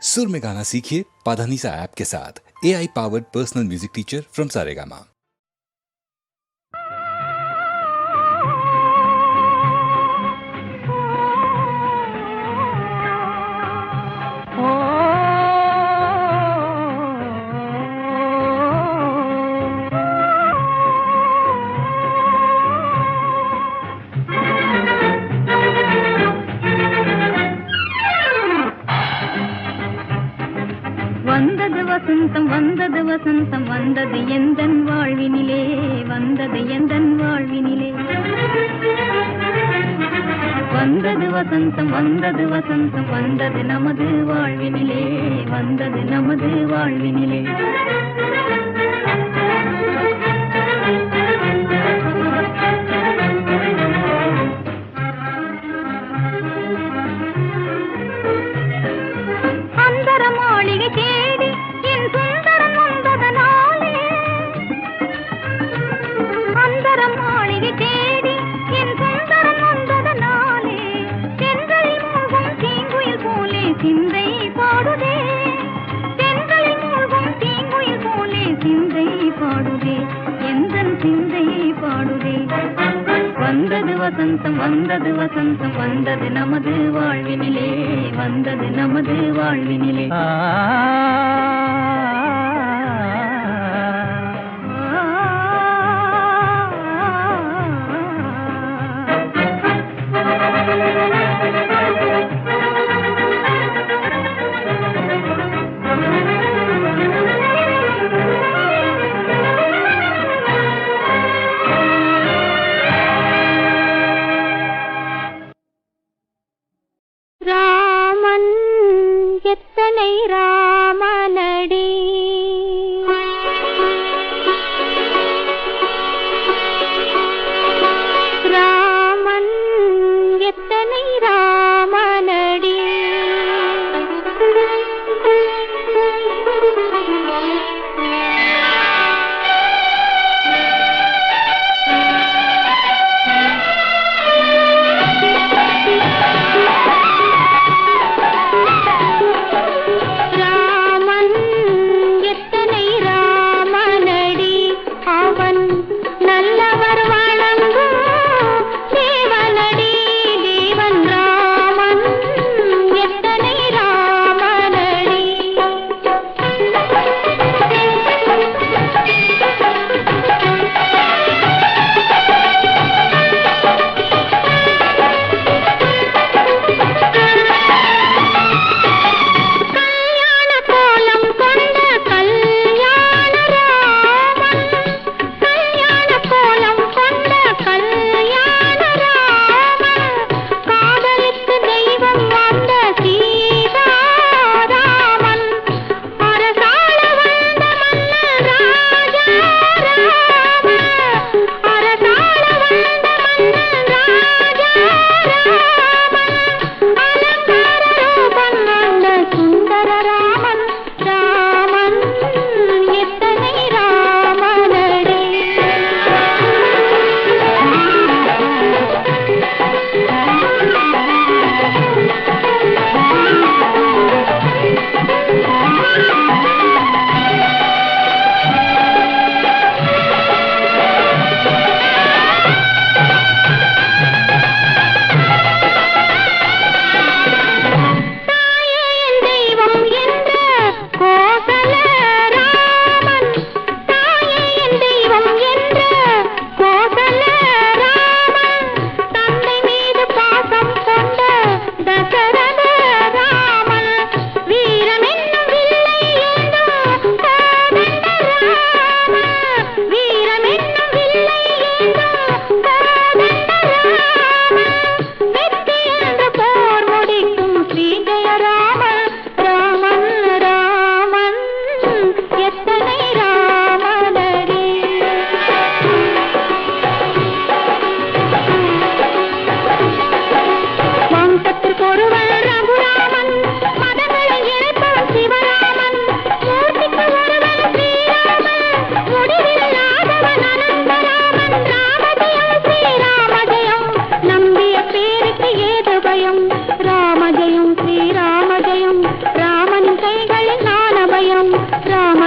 सुर में गाना सीखिए पाधानीसा ऐप के साथ। AI powered personal music teacher from Saregama. வந்தது வசந்தம் வந்தது வசந்தம் வந்தது எந்தன் வாழ்வினிலே வந்தது எந்தன் வாழ்வினிலே வந்தது வசந்தம் வந்தது வசந்தம் வந்தது நமது வாழ்வினிலே வந்தது நமது வாழ்வினிலே அந்தர மாளிகை தேடி என் சுந்தரன் வந்ததனாலே அந்தர மாளிகை தேடி என் சுந்தரன் வந்ததனாலே தென்றலில் மூழ்கும் தீங்குயில் போலே சிந்தை பாடுதே தென்றலில் மூழ்கும் தீங்குயில் போலே சிந்தை பாடுதே எந்தன் சிந்தை பாடுதே வந்தது வசந்தம் வந்தது வசந்தம் வந்தது நமது வாழ்வினிலே வந்தது நமது வாழ்வினிலே ராமன் எத்தனை ராமனை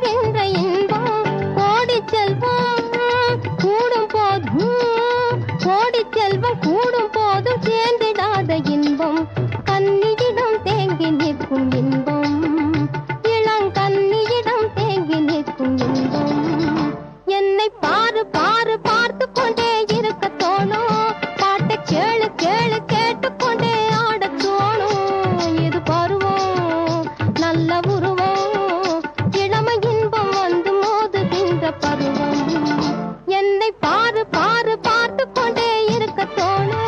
தருகின்ற இன்பம் கோடி செல்வம் கூடும் போதும் கோடி செல்வம் கூடும் போதும் சேர்ந்திடாத இன்பம் கன்னியிடம் தேங்கி நிற்கும் இன்பம் இளங்கன்னியிடம் தேங்கி நிற்கும் இன்பம் என்னை பாரு பாரு பார்த்து கொண்டே இருக்க தோணும் பாட்டை கேளு கேளு கேட்டுக்கொண்டே ஆடத் தோணும் இது பருவம் நல்ல உருவம் இளம இன்பம் வந்து மோதுகின்ற பருவம் என்னை பாரு பாரு பார்த்து கொண்டே இருக்க தோணும்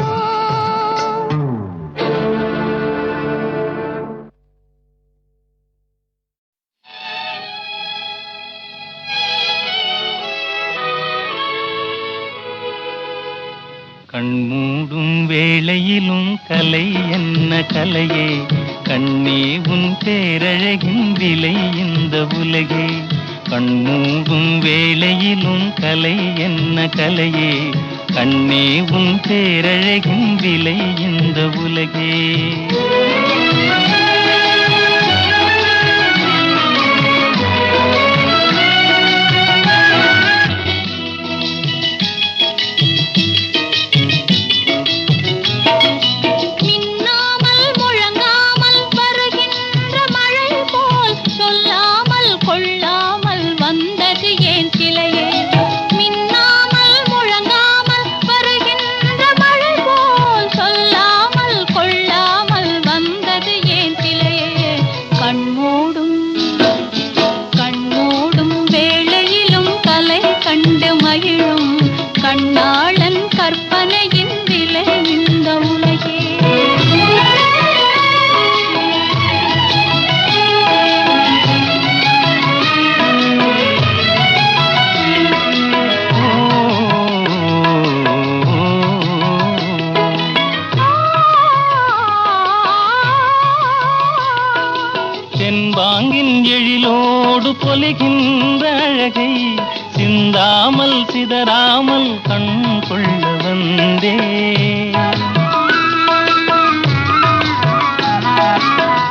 கண்மூடும் வேளையிலும் கலை என்ன கலையே கண்ணே உன் பேரழகின் விலை இந்த உலகே கண்மூடும் வேளையிலும் கலை என்ன கலையே கண்ணே உன் பேரழகின் விலை இந்த உலகே கண்ணாளன் கற்பனையின் விலை இந்த உலகே தென்பாங்கின் எழிலோடு பொலிகின்ற அழகை சிந்தாமல் சிதறாமல் கண் கொள்ள வந்தே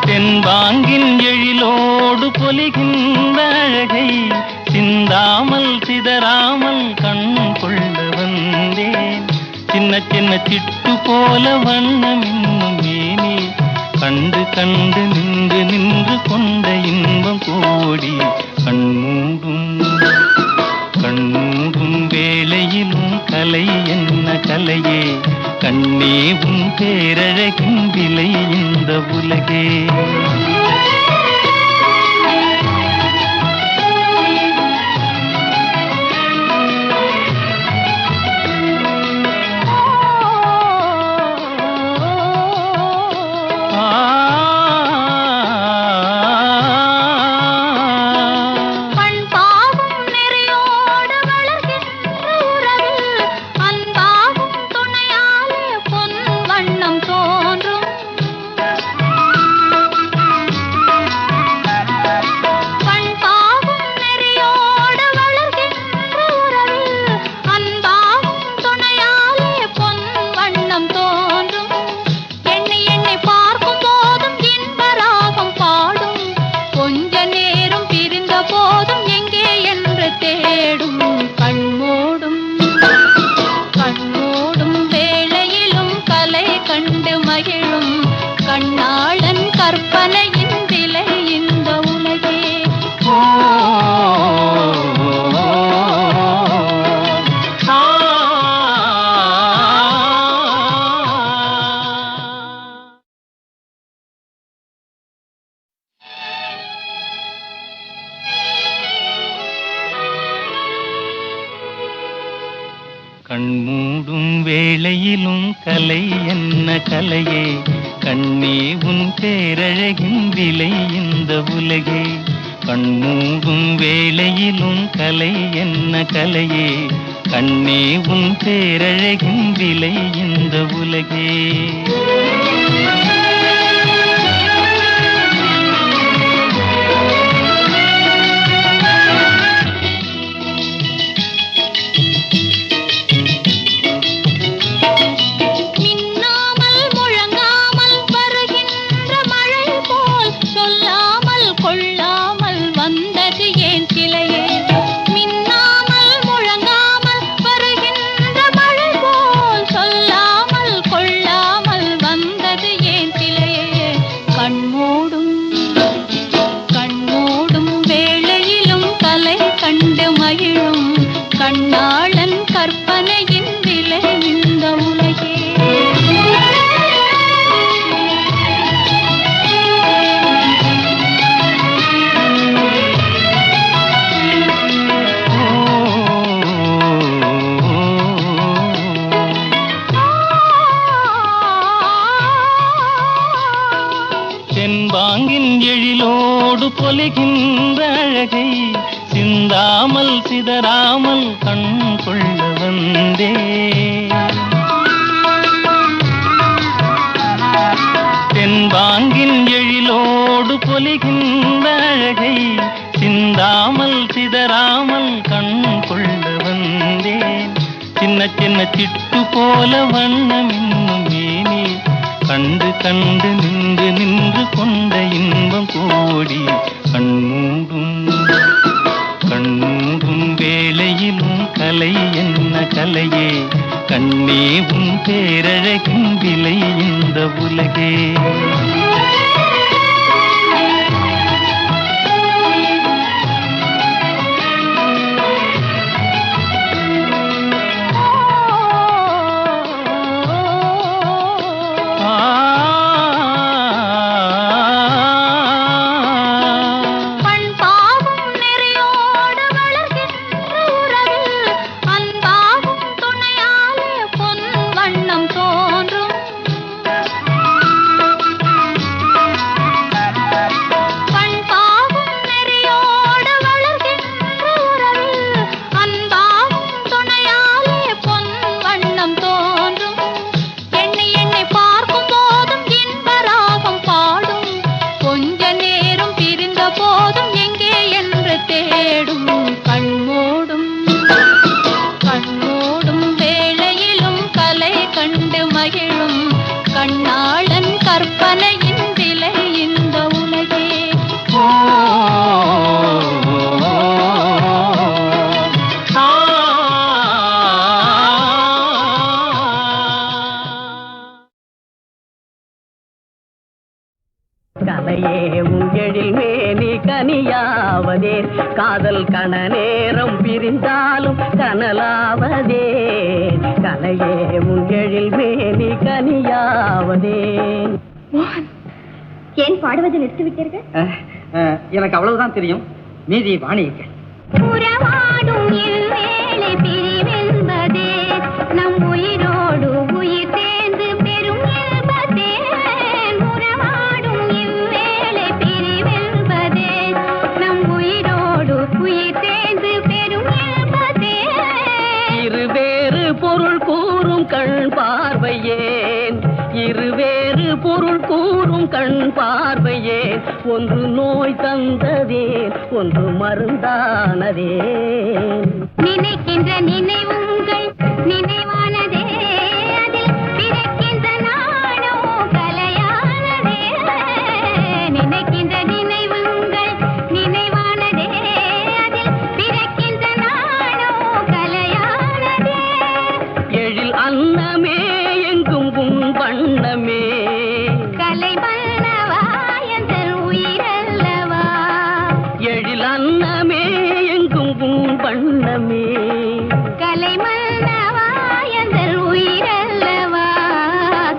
தென்பாங்கின் எழிலோடு பொலிகின்ற அழகை சிந்தாமல் சிதறாமல் கண் கொள்ள வந்தேன் சின்ன சின்ன சிட்டு போல வண்ணம் இன்னும் மேனே கண்டு கண்டு நின்று நின்று கொண்ட இன்பம் கோடி கண்மூடும் வேளையிலும் கலை என்ன கலையே கண்ணே உன் பேரழகின் விலை இந்த உலகே கண்ணாளன் கற்பனையின் விலை இந்த உலகே கண்மூடும் வேளையிலும் கலை என்ன கலையே கண்ணே உன் பேரழகின் விலை இந்த உலகே கண்மூடும் வேளையிலும் கலை என்ன கலையே கண்ணே உன் பேரழகின் விலை இந்த உலகே கொள்ளாமல் வந்தது ஏன் பொலிகின்ற அழகை சிந்தாமல் சிதறாமல் கண் கொள்ள வந்தே. தென்பாங்கின் எழிலோடு பொலிகின்ற அழகை சிந்தாமல் சிதறாமல் கண் கொள்ள வந்தேன். சின்ன சின்ன சிட்டு போல வண்ணம் இன்னும் மேனி கண்டு கண்டு நின்று நின்று கொண்ட இன்பம் கோடி கண்மூடும் கண்மூடும் வேளையிலும் கலை என்ன கலையே கண்ணே உன் பேரழகின் விலை இந்த உலகே. கனியாவதே காதல் கண நேரம் பிரிந்தாலும் கனலாவதே கலையே முன்கெழில் மேனி கனியாவதே. ஏன் பாடுவதை நிறுத்திவிட்டீர்கள்? எனக்கு அவ்வளவுதான் தெரியும், மீதி வாணிக்கு. உறவாடும் இவ்வேளை பிரிவென்பதே நம் உயிரோடு உயிர் சேர்ந்து பெரும் இன்பதே. உறவாடும் இவ்வேளை பிரிவென்பதே நம் உயிரோடு உயிர் சேர்ந்து பெரும் இன்பதே. இருவேறு பொருள் கூறும் கண் பார்வையேன், இருவேறு பொருள் கூறும் கண் பார்வையேன். ஒன்று நோய் தந்ததே, ஒன்று மருந்தானதே. நினைக்கின்ற நினைவுங்கள் நினைவானதே, அதில் பிறக்கின்ற நாடோ கலையானதே. நினைக்கின்ற நினைவுங்கள் நினைவானதே, அதில் பிறக்கின்ற நாடோ கலையானதே. எழில் அன்னமே எங்கும் உன் வண்ணமே, கலை வல்லவா எந்தன் உயிரல்லவா. எழில் அன்னமே எங்கும் உன் வண்ணமே, கலை மன்னவா எந்தன் உயிரல்லவா.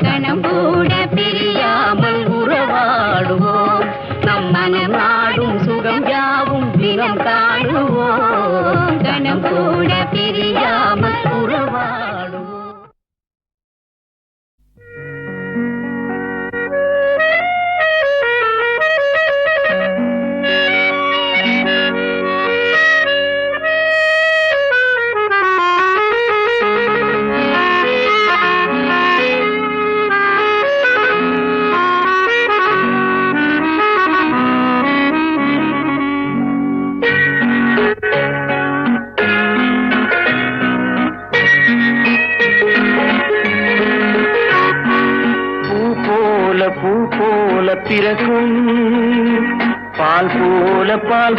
கணம் கூட பிரியாமல் உறவாடுவோம், நம் மனம் நாடும் சுகம் யாவும் தினம் காணுவோம். கணம் கூட பிரியாமல் உறவாடுவோம். பூ போல பிறக்கும், பால்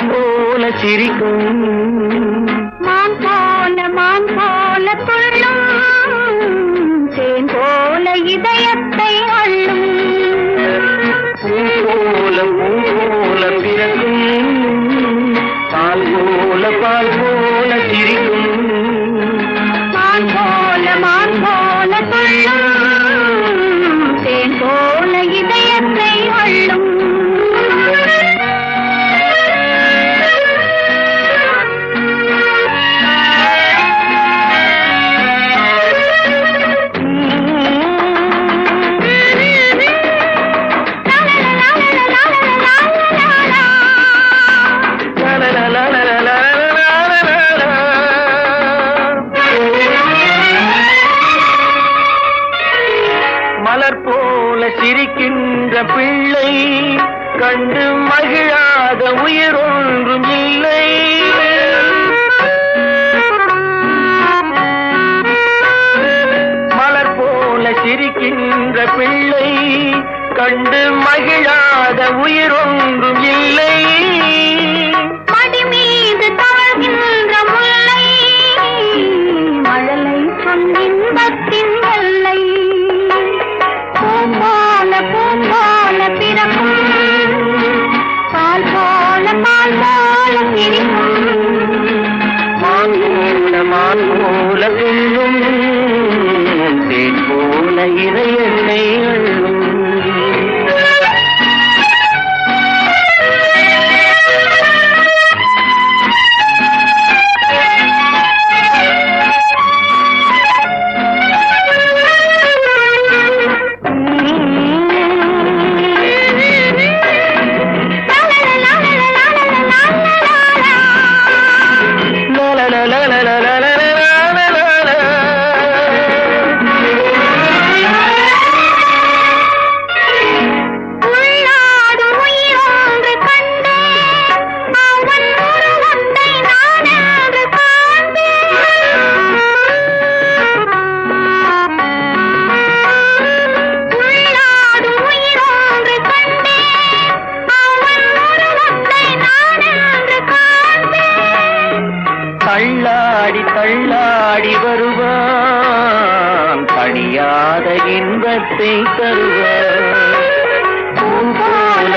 போல சிரிக்கும். மான் போல துள்ளும், தேன் போல இதயத்தை அள்ளும். பூ போல பிறக்கும், பால் போல சிரிக்கும். மான் போல துள்ளும், தேன் போல இதயத்தை அள்ளும். பிள்ளை கண்டு மகிழாத உயிர் ஒன்றும் இல்லை. மலர் போல சிரிக்கின்ற பிள்ளை கண்டு மகிழாத உயிர் ஒன்றும் இல்லை. மடி மீது தவழ்கின்ற முல்லை மழலை சொன்னின்பத்தின் வெள்ளை பூம்போல பிறக்கும் பால் போல சிரிக்கும் மான் போல துள்ளும் தேன் போல இறையெண்ணை அள்ளும். தள்ளாடி வருவான் தணியாத இன்பத்தை தருவான். பூ போல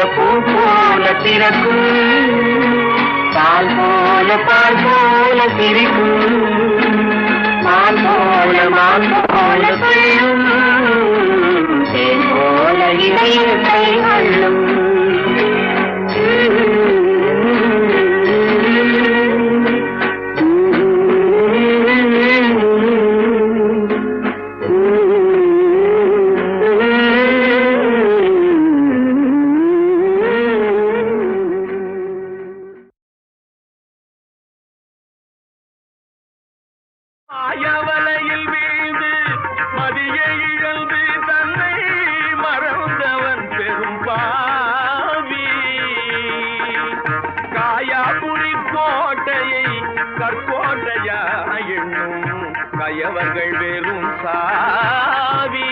திறக்கும் பால் போல சிரிக்கும் மான் போல சொல்லும் தேன் போல இதயத்தை அள்ளும். ஆயவலையில் வீழ்ந்து மதியை இழந்து தன்னை மறந்தவன் பெரும் பாவி. காயாபுரி கோட்டையை கற்கோட்டையா எண்ணும் கயவர்கள் வெறும் சாவி.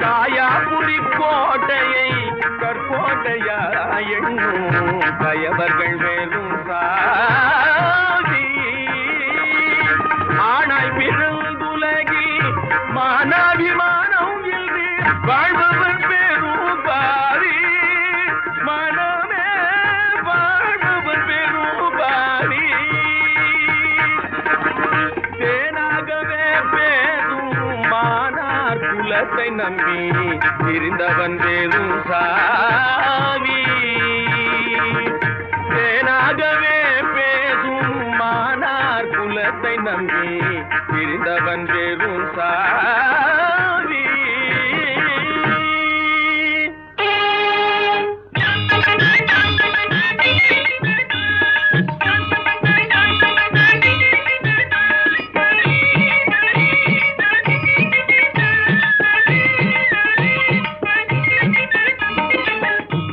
காயாபுரி கோட்டையை கற்கோட்டையா எண்ணும் கயவர்கள் வெறும் சாவி. ஆனாய் பிறந்துலகில் மானாபிமானம் இன்றி வாழ்பவன் பெரும் பாரி. மனமே வாழ்பவன் பெரும் பாரி. தேனாகவே பேரும் மானார் குலத்தை நம்பி இருந்தவன் பெரும் சாவி. தேனாகவே பேசும் மானார் குலத்தை நம்பி இருந்தவன் பெரும் சாவி.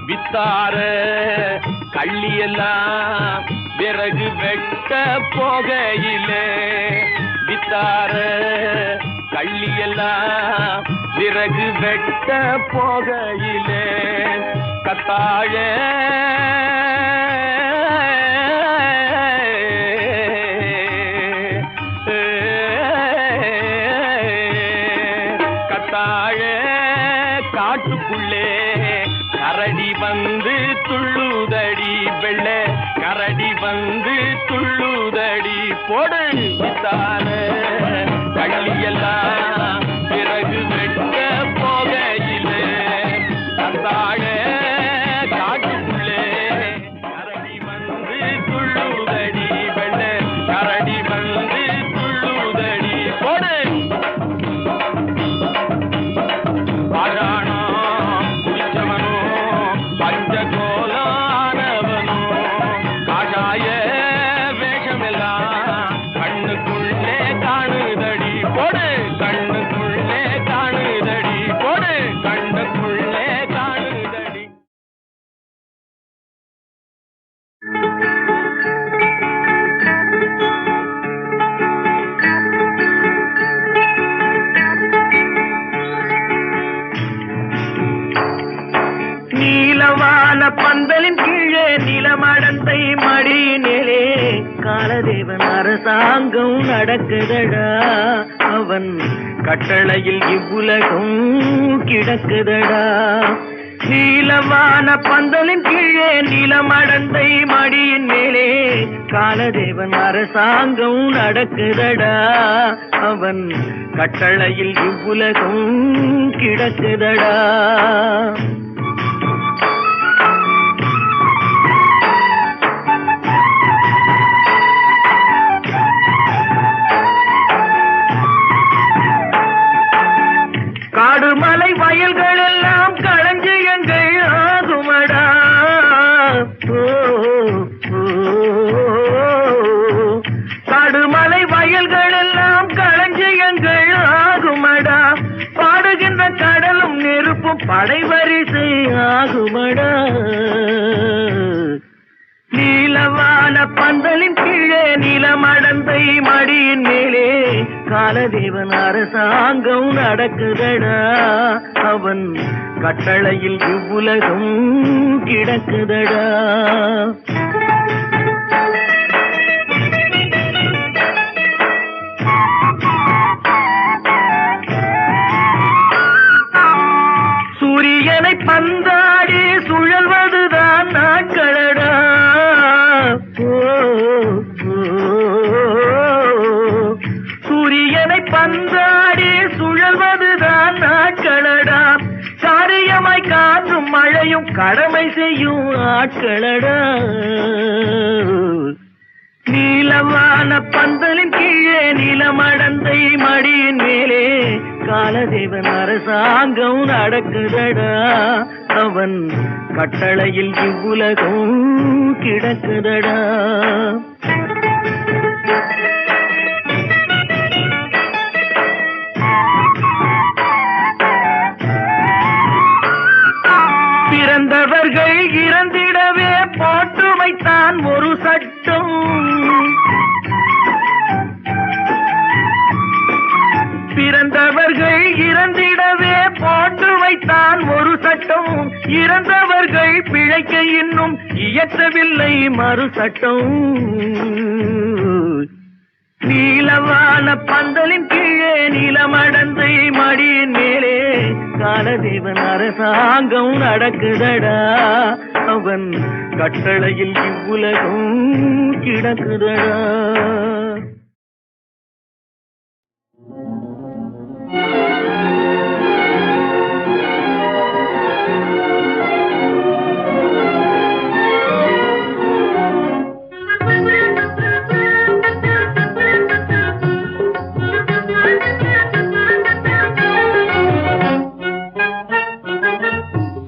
வித்தார கள்ளியெல்லாம் விறகு வெட்ட போகையிலே. வித்தார கள்ளியெல்லாம் விறகு வெட்ட போகையிலே. கத்தாழ காட்டுக்குள்ளே கரடி வந்து துள்ளுதடி வெள்ளை கரடி வந்து துள்ளுதடி போடு. வித்தார கள்ளியெல்லாம் பிறகு வெட்ட போகையிலே. கத்தாழ காட்டுக்குள்ளே கரடி வந்து துள்ளுதடி வெள்ளை கரடி வந்து துள்ளுதடி போடு. பாராணோ குடிச்சவனோ பஞ்சகோலானவனோ காஷாய வேஷமெல்லாம் கண்ணுக்குள்ளே காலதேவன் அரசாங்கம் நடக்குதடா அவன் கட்டளையில் இவ்வுலகம் கிடக்குதடா நீலமான பந்தலின் கீழே நிலமடந்தை மடியின் மேலே காலதேவன் அரசாங்கம் நடக்குதடா அவன் கட்டளையில் இவ்வுலகம் கிடக்குதடா காடுமலை வயல்கள் எல்லாம் களஞ்சியங்கள் ஆகுமடா காடுமலை வயல்கள் எல்லாம் களஞ்சியங்கள் ஆகுமடா பாடுகின்ற கடலும் நெருப்பும் படைவரிசை ஆகுமடா நீலவான பந்தலின் கீழே நிலமடந்தை மடியின் மேலே காலதேவன் அரசாங்கம் நடக்குதடா அவன் கட்டளையில் இவ்வுலகம் கிடக்குதடா சூரியனை பந்தாடி சுழல்வதுதான் நாட்களடா சூரியனை பந்தாடி சுழல்வதுதான் நாட்களடா காரியமாய் காற்றும் மழையும் கடமை செய்யும் ஆட்களடா நீலமான பந்தலின் கீழே நிலமடந்தை மடியின் மேலே காலதேவன் அரசாங்கம் நடக்குதடா அவன் கட்டளையில் இவ்வுலகம் கிடக்குதடா பிறந்தவர்கள் இறந்திடவே போட்டு வைத்தான் ஒரு சட்டம் பிறந்தவர்கள் இறந்திடவே போட்டு வைத்தான் ஒரு சட்டம் இறந்தவர்கள் பிழைக்க இன்னும் இயற்றவில்லை மறு சட்டம் நீலவான பந்தலின் கீழே நிலமடந்தை மடியின் மேலே காலதேவன் அரசாங்கம் நடக்குதடா அவன் கட்டளையில் இவ்வுலகம் கிடக்குதடா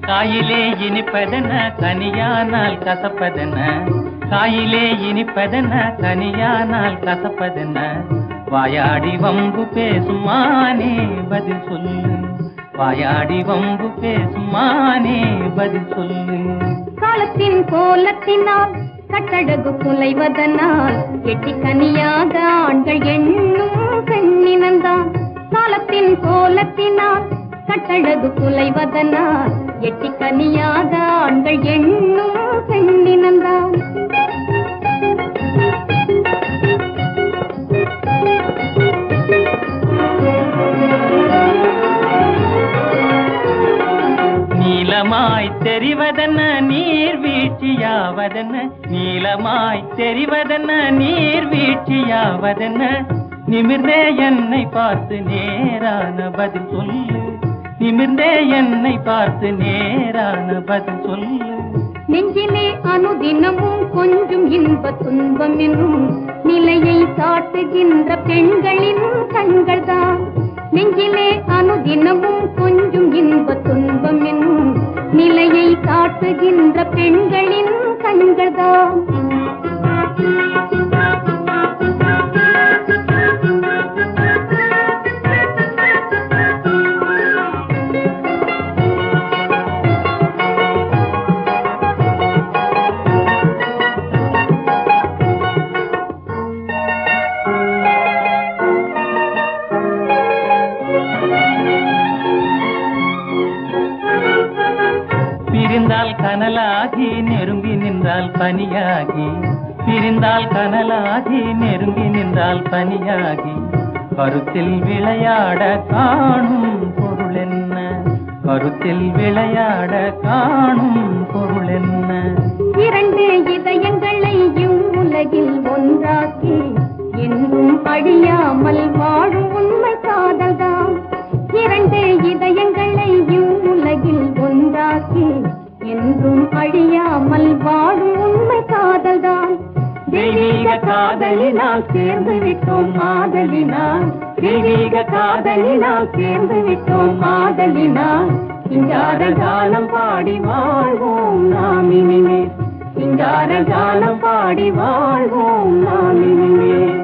காயிலே இனிப்பதென்ன கனியானால் கசப்பதென்ன காயிலே இனிப்பதென்ன கனியானால் கசப்பதென்ன வாயாடி வம்பு பேசுமானே பதில் சொல்லு வாயாடி வம்பு பேசுமானே பதில் சொல்லு காலத்தின் கோலத்தினால் கட்டழகு குலைவதனால் எட்டி கனியாக ஆண்கள் எண்ணும் பெண்ணினந்தான் காலத்தின் கோலத்தினால் கட்டழகு குலைவதனால் எட்டி கனியாக ஆண்கள் எண்ணும் பெண்ணினந்தான் நீலமாய் தெரிவதென்ன நீர் வீழ்ச்சியாவதென்ன நீலமாய் தெரிவதென்ன நீர் வீழ்ச்சியாவதென்ன நிமிர்ந்தே என்னை பார்த்து நேரான பதில் சொல்லு நிமிர்ந்தே என்னை பார்த்து நேரான பதில் சொல்லு நெஞ்சிலே அனுதினமும் கொஞ்சம் இன்ப துன்பம் என்னும் நிலையை காட்டுகின்ற பெண்களின் கண்கள்தான் நெஞ்சிலே அனுதினமும் கொஞ்சம் இன்ப துன்பம் என்னும் நிலையை காட்டுகின்ற பெண்களின் கண்கள்தான் பிரிந்தால் கனலாகி நெருங்கி நின்றால் பனியாகி பிரிந்தால் கனலாகி நெருங்கி நின்றால் பனியாகி கருத்தில் விளையாட காணும் பொருள் என்ன? கருத்தில் விளையாட காணும் பொருள் என்ன? இரண்டு இதயங்களை இவ்வுலகில் ஒன்றாக்கி என்றும் அழியாமல் வாழும் உண்மை காதல்தான். இரண்டு இதயங்களை இவ்வுலகில் ஒன்றாக்கி என்றும் அழியாமல் வாழும் உண்மை காதல்தான். தெய்வீக காதலினால் சேர்ந்து விட்டோம் மாதலினால், தெய்வீக காதலினால் சேர்ந்து விட்டோம் மாதலினால். சிங்கார காலம் பாடி வாழ்வோம் நாம் இனிமே, சிங்கார காலம் பாடி வாழ்வோம் நாம் இனிமே.